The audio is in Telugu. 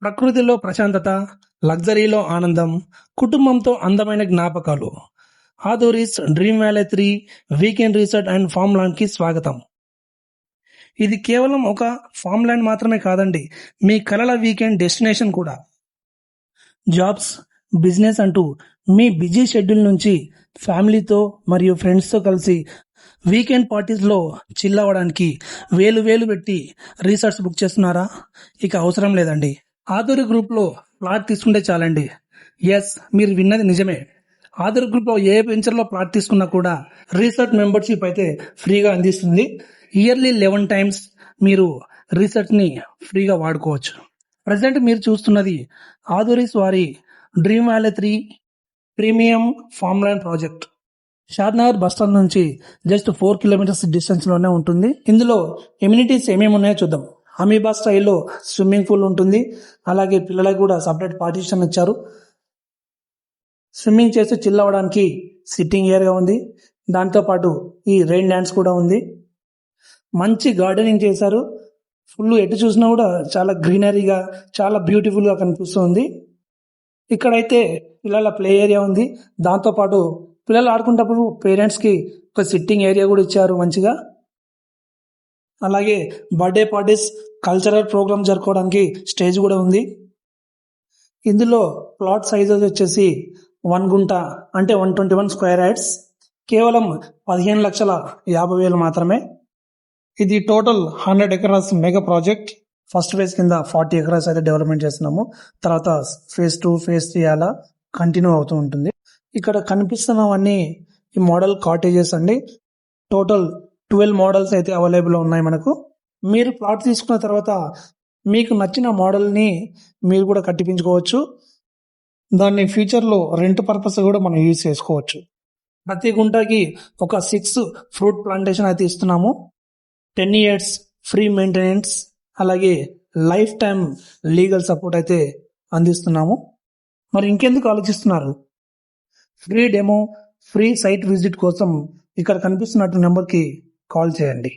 ప్రకృతిలో ప్రశాంతత, లగ్జరీలో ఆనందం, కుటుంబంతో అందమైన జ్ఞాపకాలు. Aduri's dream valley 3 weekend resort and farm ల్యాండ్‌కి స్వాగతం. ఇది కేవలం ఒక ఫామ్ ల్యాండ్ మాత్రమే కాదండి. మీ కలల వీకెండ్ డెస్టినేషన్ కూడా. జాబ్స్, బిజినెస్ అంటూ మీ బిజీ షెడ్యూల్ నుంచి ఫ్యామిలీతో మరియు ఫ్రెండ్స్‌తో కలిసి వీకెండ్ పార్టీస్‌లో చిల్ అవ్వడానికి వేలు పెట్టి రిసార్ట్స్ బుక్ చేస్తున్నారా? ఇక అవసరం లేదండి. ఆదూరి గ్రూప్‌లో ప్లాట్ తీసుకుంటే చాలండి. యెస్, మీరు విన్నది నిజమే. ఆదూరి గ్రూప్‌లో ఏ వెంచర్‌లో ప్లాట్ తీసుకున్నా కూడా రిసార్ట్ మెంబర్‌షిప్ అయితే ఫ్రీగా అందిస్తుంది. ఇయర్లీ 11 టైమ్స్ మీరు రిసార్ట్‌ని ఫ్రీగా వాడుకోవచ్చు. ప్రజెంట్ మీరు చూస్తున్నది ఆదూరిస్ వారి dream valley 3 premium farm land project. Shadnagar bus stand నుంచి జస్ట్ 4 కిలోమీటర్స్ డిస్టెన్స్ లోనే ఉంటుంది. ఇందులో ఎమ్యూనిటీస్ ఏమేమి ఉన్నాయో చూద్దాం. అమీబా స్టైల్లో స్విమ్మింగ్ పూల్ ఉంటుంది. అలాగే పిల్లలకు కూడా సపరేట్ పార్టీషన్ ఇచ్చారు. స్విమ్మింగ్ చేసి చిల్ అవ్వడానికి సిట్టింగ్ ఏరియా ఉంది. దాంతోపాటు ఈ రెయిన్ డ్యాన్స్ కూడా ఉంది. మంచి గార్డెనింగ్ చేశారు. ఫుల్ ఎటు చూసినా కూడా చాలా గ్రీనరీగా, చాలా బ్యూటిఫుల్గా కనిపిస్తుంది. ఇక్కడైతే పిల్లల ప్లే ఏరియా ఉంది. దాంతోపాటు పిల్లలు ఆడుకునేటప్పుడు పేరెంట్స్కి ఒక సిట్టింగ్ ఏరియా కూడా ఇచ్చారు మంచిగా. అలాగే బర్త్డే పార్టీస్, కల్చరల్ ప్రోగ్రామ్ జరుపుకోవడానికి స్టేజ్ కూడా ఉంది. ఇందులో ప్లాట్ సైజెస్ వచ్చేసి 1 గుంట అంటే 121 స్క్వేర్ యార్డ్స్, కేవలం 15,50,000 మాత్రమే. ఇది total 100 acres mega project. First phase కింద 40 ఎకరాస్ అయితే డెవలప్మెంట్ చేస్తున్నాము. తర్వాత ఫేజ్ 2, ఫేజ్ 3 అలా కంటిన్యూ అవుతూ ఉంటుంది. ఇక్కడ కనిపిస్తున్నవన్నీ ఈ మోడల్ కాటేజెస్ అండి. టోటల్ 12 మోడల్స్ అయితే అవైలబుల్ ఉన్నాయి మనకు. మీరు ప్లాట్ తీసుకున్న తర్వాత మీకు నచ్చిన మోడల్ని మీరు కూడా కట్టిపించుకోవచ్చు. దాన్ని ఫ్యూచర్లో రెంట్ పర్పస్ కూడా మనం యూజ్ చేసుకోవచ్చు. ప్రతి గుంటకి ఒక 6 ఫ్రూట్ ప్లాంటేషన్ అయితే ఇస్తున్నాము. 10 ఇయర్స్ ఫ్రీ మెయింటెనెన్స్, అలాగే లైఫ్ టైం లీగల్ సపోర్ట్ అయితే అందిస్తున్నాము. మరి ఇంకెందుకు ఆలోచిస్తున్నారు? Free demo, free site visit కోసం ఇక్కడ కనిపిస్తున్నట్టు నెంబర్కి కాల్ చేయండి.